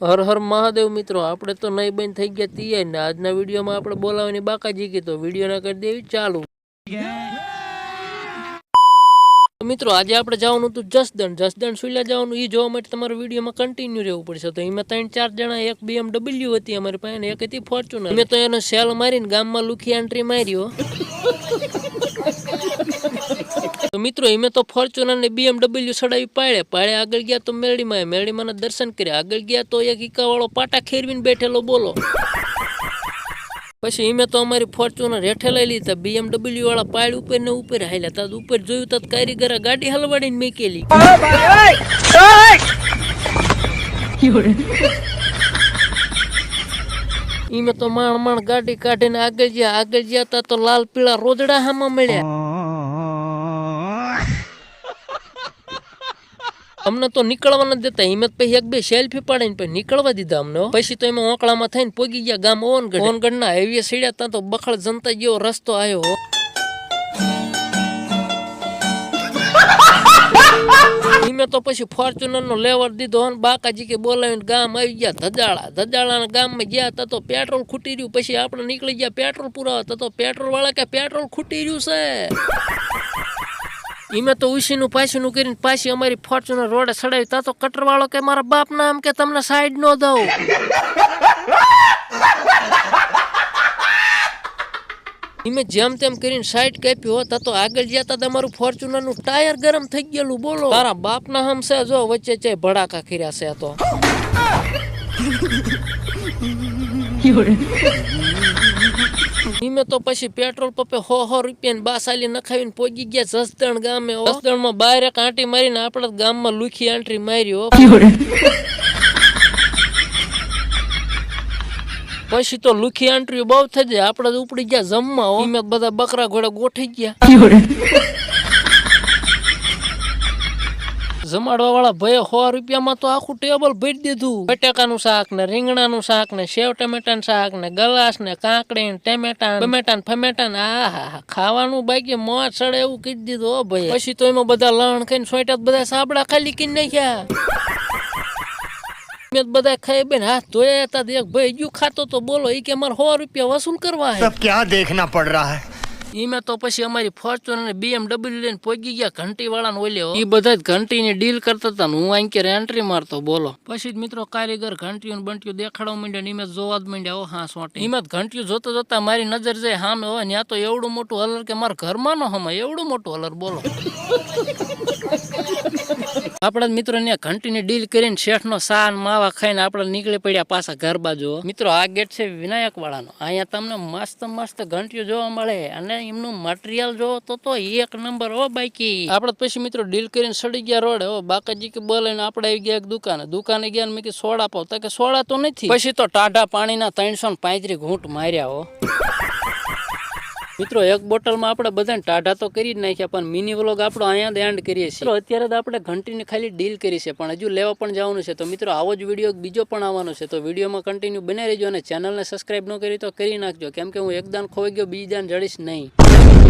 હર હર મહાદેવ મિત્રો, આપણે તો નહીં બંધ થઈ ગયા તૈયાર ને આજના વિડીયોમાં આપણે બોલાવાની બાકાજી કી તો વિડીયો ના કરી દેવી ચાલુ। મિત્રો આજે આપણે જવાનું હતું જસદણ સુઈલા જવાનું એ જોવા માટે તમારે વિડીયોમાં કન્ટિન્યુ રહેવું પડશે। તો એમાં 3-4 જણા, એક BMW હતી અમારી પાસે, એક હતી ફોર્ચ્યુનર। મેં તો એને સેલ મારીને ગામમાં લુખી એન્ટ્રી માર્યો। તો મિત્રો એમે તો ફોર્ચ્યુનર ને BMW સડાવી પાડે આગળ ગયા તો મેરડીમાં દર્શન કર્યા। આગળ ગયા તો એક ઈકાવાળો પાટા ખેરવીને બેઠેલો બોલો। પછી એમે તો અમારી ફોર્ચ્યુનર હેઠે લઈ લીધા, BMW વાળા પાડ ઉપર ને ઉપર હાલ્યા। તદ ઉપર જોયું તદ કારીગર ગાડી હલવાડીને મેકેલી। એમે તો માણ ગાડી કાઢીને આગળ ગયા તા તો લાલ પીળા રોદડા હામાં મળ્યા। અમને તો નીકળવા નથી દેતા, હિંમત પછી એક બે સેલ્ફી પાડીને પછી નીકળવા દીધા અમને। પછી તો એમાં ઓકળામાં થઈને પોગી ગયા ગામ ઓનગઢ ના હાઈવે સીડ્યા ત્યાં તો બખડ જનતા જેવો રસ્તો આવ્યો। હિમે તો પછી ફોર્ચ્યુનર નો લેવર દીધો અને બાકાજી કે બોલાવીને ગામ આવી ગયા ધજાળા ગામમાં ગયા તો પેટ્રોલ ખૂટી રહ્યું। પછી આપણે નીકળી ગયા પેટ્રોલ પુરાવા તો પેટ્રોલ વાળા કે પેટ્રોલ ખૂટી રહ્યું છે। ઈમે તો ઉસીનું પાછીનું કરીને પાછી અમારી ફોર્ચ્યુનર રોડે ચડાવી તા તો કટરવાળો કે મારા બાપ ના આમ કે તમને સાઈડ નો દઉં। ઈમે જેમ તેમ કરીને સાઈડ કાપ્યો તા તો આગળ જતા તમારું ફોર્ચ્યુનર નું ટાયર ગરમ થઈ ગયેલું બોલો। તારા બાપ ના હમસે જો વચ્ચે ભડાકા કર્યા છે તો। ઈમે તો પછી પેટ્રોલ પંપે 100 રૂપિયા બાસાલી નખાવીને પોગી ગયા જસદણ ગામે। જસદણ માં બહાર એક આંટી મારીને આપણા ગામમાં લુખી એન્ટ્રી માર્યો। પછી તો લુખી એન્ટ્રી બહુ થઈ જાય, આપણે ઉપડી ગયા જમવા। ઈમે બધા બકરા ઘોડા ગોઠી ગયા। જમાડવા વાળા ભાઈ 100 રૂપિયામાં તો આખું ટેબલ ભરી દીધું। બટાકાનું શાક ને રીંગણાનું શાક ને સેવ ટમેટાનું શાક ને ગલાસ ને કાકડી ને ટમેટા ફમેટા ને આહા ખાવાનું બાકી મોજ સડે એવું કીધું દીધું હો ભાઈ। પછી તો એમાં બધા લણ ખાઈને સોઈટા બધા સાબડા ખાલી કરી નાખ્યા। મેં બધા ખાઈ બેન હાથ ધોયા હતા, એક ભાઈ ગયું ખાતો તો બોલો એ કે અમારે 100 રૂપિયા વસૂલ કરવા है। क्या देखना पड़ रहा है। ઈમે તો પછી અમારી ફોર્ચ્યુનર ને BMW લઈને પોગી ગયા ઘંટી વાળા ને ઓલ્યો। એ બધા જ ઘંટી ની ડીલ કરતા હતા, હું આંકે એન્ટ્રી મારતો બોલો। પછી મિત્રો કારીગર ઘંટીઓ બંટીઓ દેખાડવા માંડ્યા ને ઈમે જોવા જ માંડ્યા। હા સોટી ઈમે ઘંટીઓ જોતા મારી નજર જાય સામે હોય ત્યાં તો એવડું મોટું હલર કે મારા ઘરમાં નો હમે એવડું મોટું હલર બોલો। આપણા મિત્રો ને ઘંટી ની ડીલ કરીને શેઠ નો સાન માવા ખાઈને આપણે નીકળી પડ્યા પાછા ઘર બાજુ। મિત્રો આ ગેટ છે વિનાયક વાળાનો, અહીંયા તમને મસ્ત ઘંટીઓ જોવા મળે અને એમનું મટીરિયલ જો તો એક નંબર હો બાકી। આપણે પછી મિત્રો ડીલ કરીને સડી ગયા રોડે। બાકાજી કે બોલાવીને આપણે આવી ગયા એક દુકાને ગયા મેં કે સોડા પાવ તો કે સોડા તો નથી। પછી તો ટાઢા પાણીના 335 ઘૂંટ માર્યા હો। મિત્રો એક બોટલમાં આપણે બધાને ટાઢા તો કરી જ નાખ્યા, પણ મિની વ્લોગ આપણો અહીંયા એન્ડ કરીએ છીએ। અત્યારે તો આપણે ઘંટીની ખાલી ડીલ કરી છે, પણ હજુ લેવા પણ જવાનું છે। તો મિત્રો આવો જ વિડીયો બીજો પણ આવવાનો છે, તો વિડીયોમાં કન્ટિન્યુ બને રહેજો અને ચેનલને સબસ્ક્રાઈબ ન કરી તો કરી નાખજો, કેમ કે હું એક દાન ખોઈ ગયો બીજી દાન જડીશ નહીં।